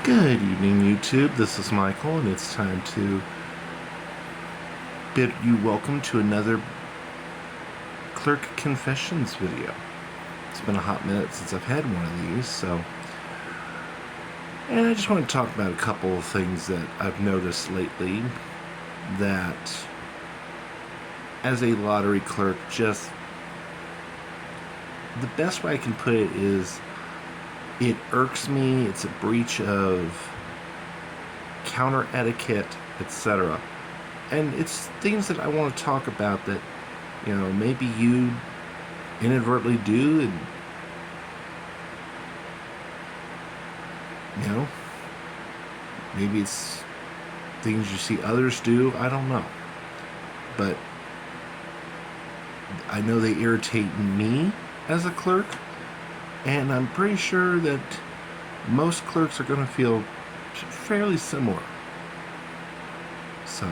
Good evening, YouTube. This is Michael, and it's time to bid you welcome to another Clerk Confessions video. It's been a hot minute since I've had one of these, and I just want to talk about a couple of things that I've noticed lately that, as a lottery clerk, just the best way I can put it is, it irks me. It's a breach of counter etiquette, etc. And it's things that I want to talk about that, maybe you inadvertently do, and, maybe it's things you see others do. I don't know. But I know they irritate me as a clerk. And I'm pretty sure that most clerks are going to feel fairly similar. So,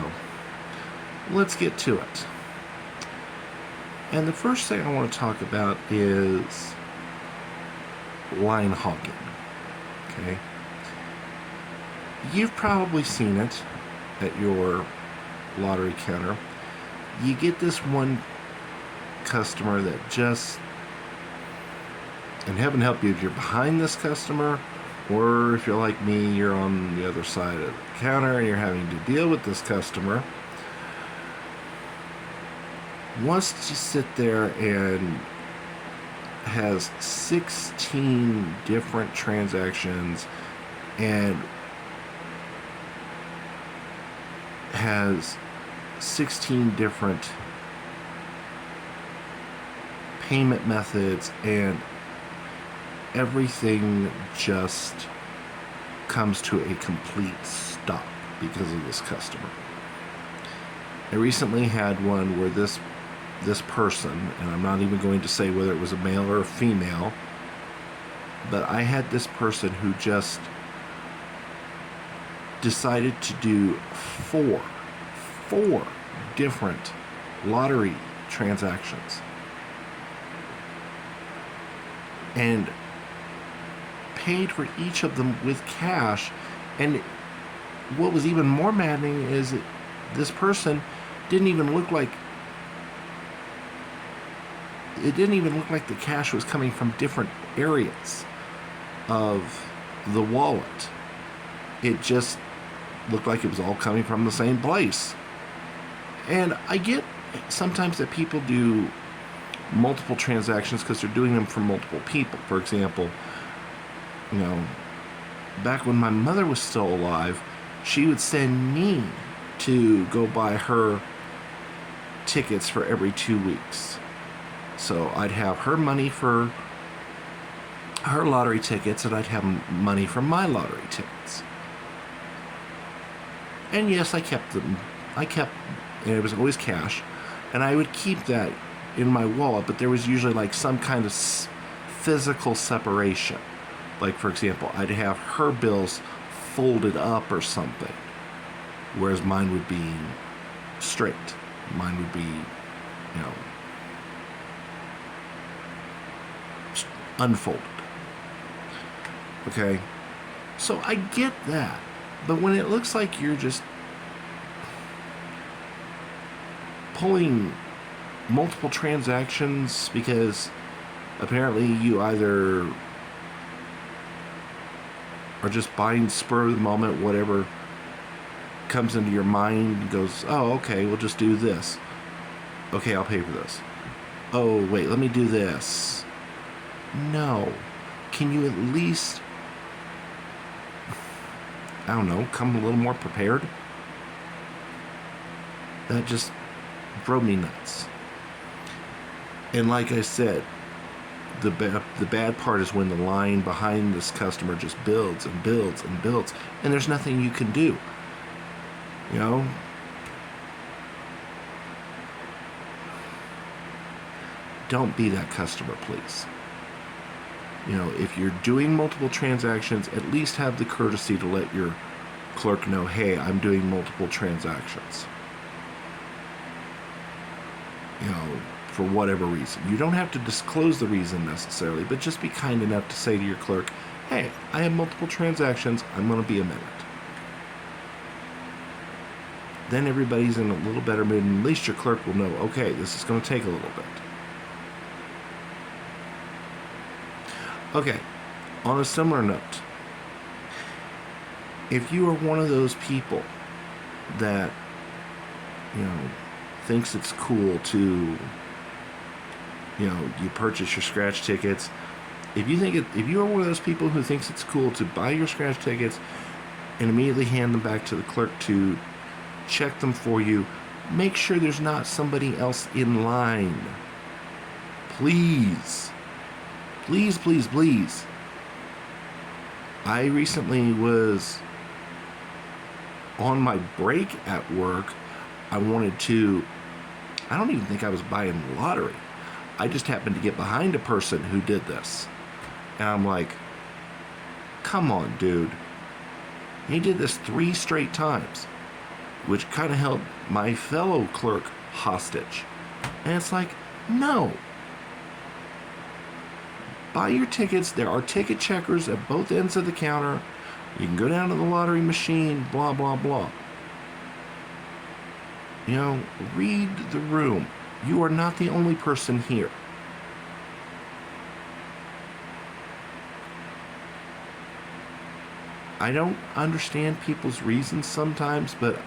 let's get to it. And the first thing I want to talk about is line hogging. Okay? You've probably seen it at your lottery counter. You get this one customer that just, and heaven help you if you're behind this customer, or if you're like me, you're on the other side of the counter and you're having to deal with this customer, wants to sit there and has 16 different transactions and has 16 different payment methods, and everything just comes to a complete stop because of this customer. I recently had one where this person, and I'm not even going to say whether it was a male or a female, but I had this person who just decided to do four different lottery transactions. And paid for each of them with cash. And what was even more maddening is that this person didn't even look like the cash was coming from different areas of the wallet. It just looked like it was all coming from the same place. And I get sometimes that people do multiple transactions because they're doing them for multiple people. For example, back when my mother was still alive, she would send me to go buy her tickets for every 2 weeks. So I'd have her money for her lottery tickets, and I'd have money for my lottery tickets. And yes, I kept them. And it was always cash, and I would keep that in my wallet, but there was usually like some kind of physical separation. Like, for example, I'd have her bills folded up or something, whereas mine would be straight. Mine would be, unfolded. Okay? So I get that. But when it looks like you're just pulling multiple transactions because apparently you either are just buying spur of the moment, whatever comes into your mind, and goes, oh, okay, we'll just do this. Okay, I'll pay for this. Oh, wait, let me do this. No. Can you at least, I don't know, come a little more prepared? That just drove me nuts. And like I said, the bad part is when the line behind this customer just builds and builds and builds, and there's nothing you can do. Don't be that customer, please. If you're doing multiple transactions, at least have the courtesy to let your clerk know, hey, I'm doing multiple transactions. For whatever reason. You don't have to disclose the reason necessarily, but just be kind enough to say to your clerk, hey, I have multiple transactions, I'm going to be a minute. Then everybody's in a little better mood, and at least your clerk will know, okay, this is going to take a little bit. Okay, on a similar note, if you are one of those people that, thinks it's cool to, you purchase your scratch tickets, if you are one of those people who thinks it's cool to buy your scratch tickets and immediately hand them back to the clerk to check them for you, make sure there's not somebody else in line. Please. Please, please, please. I recently was on my break at work. I don't even think I was buying the lottery. I just happened to get behind a person who did this. And I'm like, come on, dude. He did this 3 straight times, which kind of held my fellow clerk hostage. And it's like, no. Buy your tickets. There are ticket checkers at both ends of the counter. You can go down to the lottery machine, blah, blah, blah. Read the room. You are not the only person here. I don't understand people's reasons sometimes, but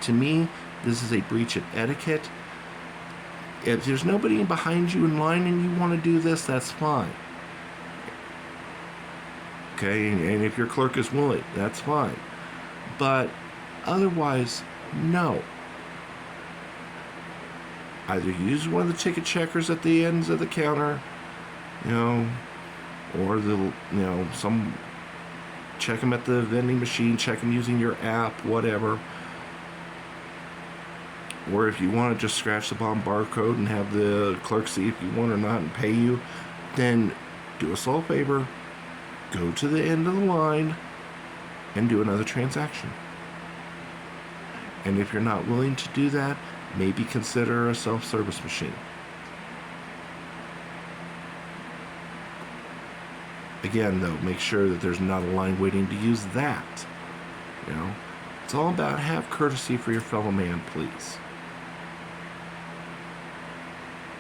to me, this is a breach of etiquette. If there's nobody behind you in line and you want to do this, that's fine. Okay, and if your clerk is willing, that's fine. But otherwise, no. Either use one of the ticket checkers at the ends of the counter, or check them at the vending machine, check them using your app, whatever. Or if you want to just scratch the bottom barcode and have the clerk see if you want or not and pay you, then do us all a favor, go to the end of the line and do another transaction. And if you're not willing to do that, maybe consider a self-service machine. Again, though, make sure that there's not a line waiting to use that. It's all about have courtesy for your fellow man, please.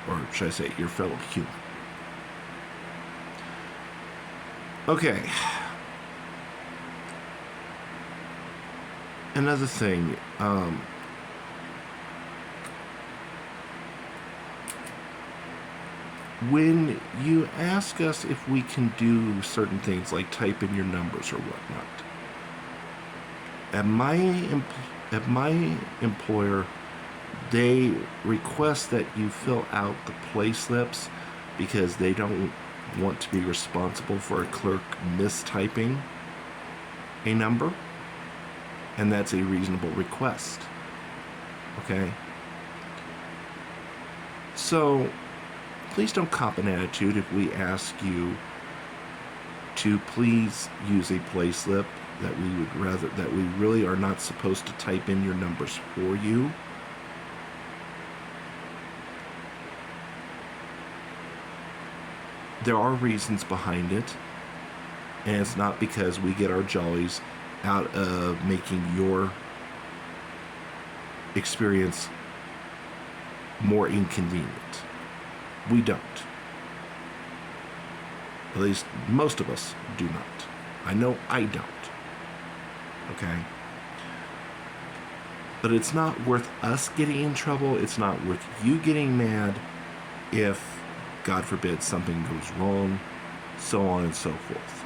Or should I say, your fellow human. Okay. Another thing, when you ask us if we can do certain things like type in your numbers or whatnot, at my employer, they request that you fill out the play slips because they don't want to be responsible for a clerk mistyping a number, and that's a reasonable request. Okay? So please don't cop an attitude if we ask you to please use a play slip that we really are not supposed to type in your numbers for you. There are reasons behind it, and it's not because we get our jollies out of making your experience more inconvenient. We don't. At least most of us do not. I know I don't. Okay? But it's not worth us getting in trouble. It's not worth you getting mad if, God forbid, something goes wrong, so on and so forth.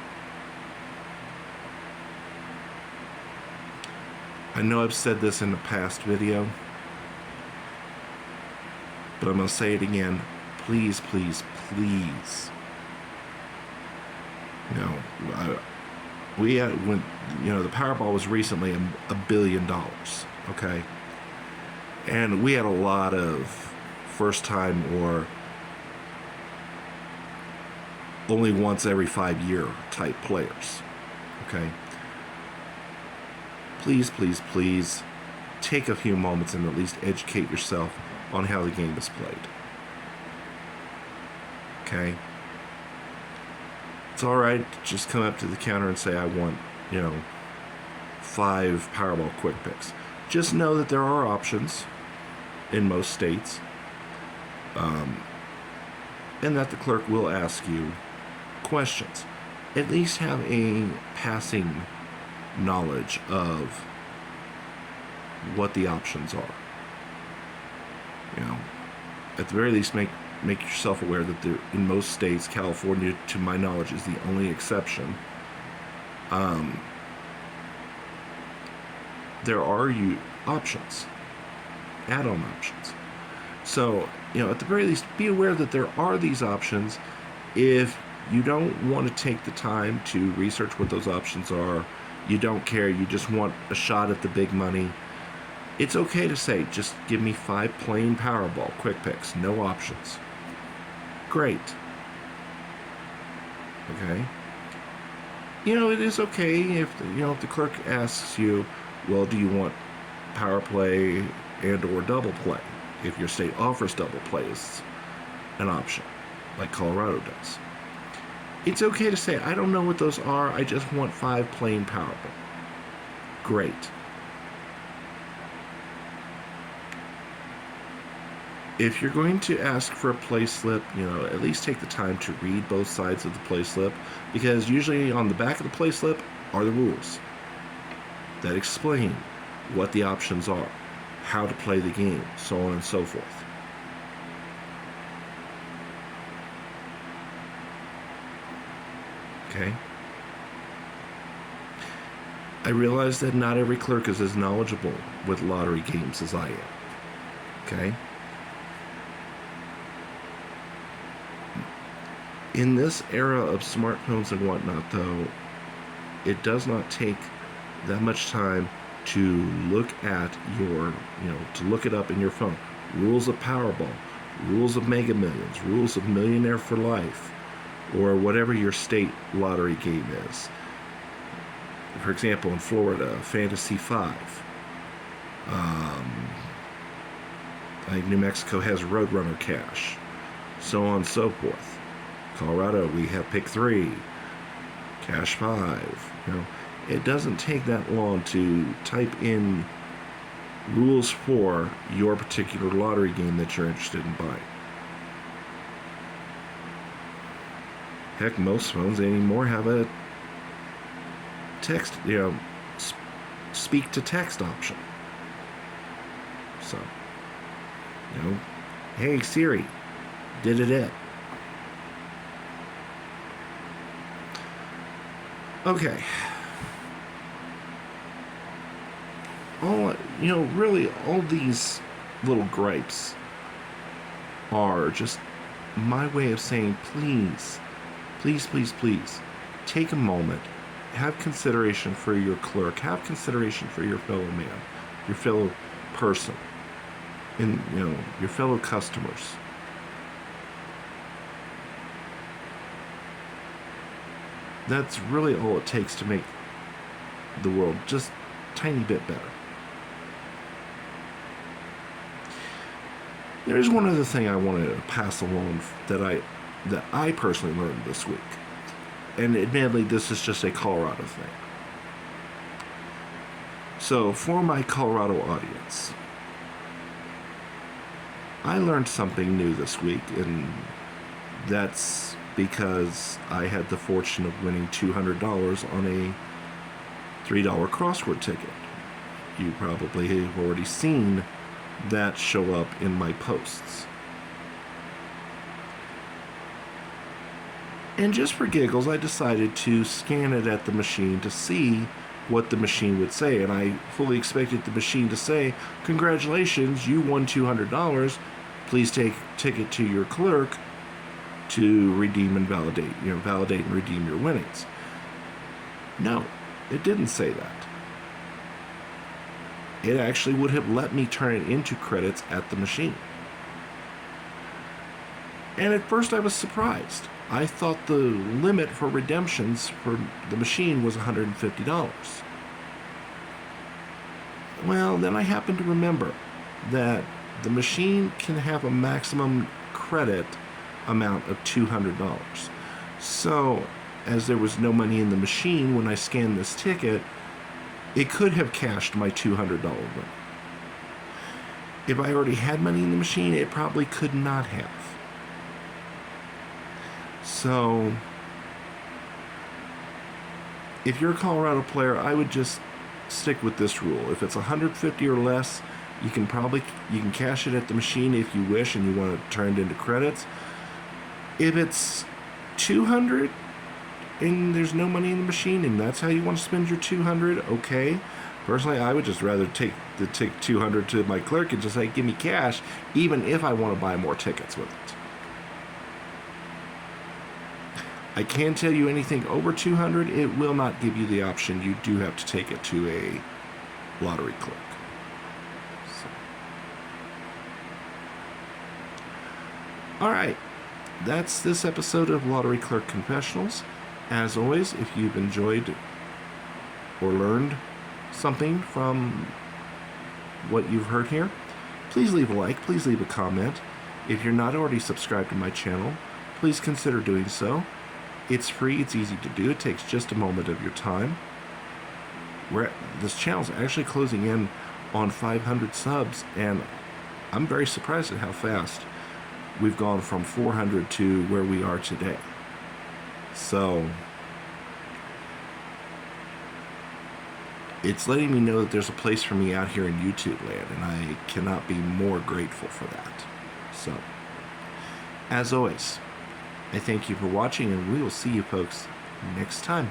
I know I've said this in a past video, but I'm going to say it again. Please, please, please. When the Powerball was recently $1 billion, okay? And we had a lot of first time or only once every 5-year type players, okay? Please, please, please take a few moments and at least educate yourself on how the game is played. Okay? It's all right to just come up to the counter and say, I want, 5 Powerball quick picks. Just know that there are options in most states, and that the clerk will ask you questions. At least have a passing knowledge of what the options are. At the very least, make yourself aware that in most states, California, to my knowledge, is the only exception. There are options, add-on options. So, at the very least, be aware that there are these options. If you don't want to take the time to research what those options are, you don't care, you just want a shot at the big money, it's okay to say, just give me 5 plain Powerball quick picks, no options. Great. Okay? It is okay if the clerk asks you, well, do you want power play and or double play? If your state offers double play as an option, like Colorado does. It's okay to say, I don't know what those are, I just want 5 plain Powerball. Great. If you're going to ask for a play slip, at least take the time to read both sides of the play slip, because usually on the back of the play slip are the rules that explain what the options are, how to play the game, so on and so forth. Okay? I realize that not every clerk is as knowledgeable with lottery games as I am. Okay? In this era of smartphones and whatnot, though, it does not take that much time to look at to look it up in your phone. Rules of Powerball, rules of Mega Millions, rules of Millionaire for Life, or whatever your state lottery game is. For example, in Florida, Fantasy 5. I think New Mexico has Roadrunner Cash, so on and so forth. Colorado, we have Pick 3, Cash 5. It doesn't take that long to type in rules for your particular lottery game that you're interested in buying. Heck, most phones anymore have a text, speak to text option. So, hey Siri, did it. Okay. Really, all these little gripes are just my way of saying, please, take a moment, have consideration for your clerk, have consideration for your fellow man, your fellow person, and, your fellow customers. That's really all it takes to make the world just a tiny bit better. There's one other thing I wanted to pass along that I personally learned this week. And admittedly, this is just a Colorado thing. So, for my Colorado audience, I learned something new this week, and that's because I had the fortune of winning $200 on a $3 crossword ticket. You probably have already seen that show up in my posts. And just for giggles, I decided to scan it at the machine to see what the machine would say. And I fully expected the machine to say, congratulations, you won $200. Please take it to your clerk to redeem and validate, validate and redeem your winnings. No, it didn't say that. It actually would have let me turn it into credits at the machine. And at first I was surprised. I thought the limit for redemptions for the machine was $150. Well, then I happened to remember that the machine can have a maximum credit amount of $200. So as there was no money in the machine when I scanned this ticket, it could have cashed my $200 win. If I already had money in the machine, it probably could not have. So, if you're a Colorado player, I would just stick with this rule. If it's 150 or less, you can cash it at the machine if you wish and you want to turn it into credits. If it's 200 and there's no money in the machine and that's how you want to spend your 200, okay. Personally, I would just rather take 200 to my clerk and just say, give me cash, even if I want to buy more tickets with it. I can tell you anything over 200, it will not give you the option. You do have to take it to a lottery clerk. So. All right, that's this episode of Lottery Clerk Confessionals. As always, if you've enjoyed or learned something from what you've heard here, please leave a like, please leave a comment. If you're not already subscribed to my channel, please consider doing so. It's free, it's easy to do, it takes just a moment of your time. This channel's actually closing in on 500 subs, and I'm very surprised at how fast we've gone from 400 to where we are today. So, it's letting me know that there's a place for me out here in YouTube land, and I cannot be more grateful for that. So, as always, I thank you for watching, and we will see you folks next time.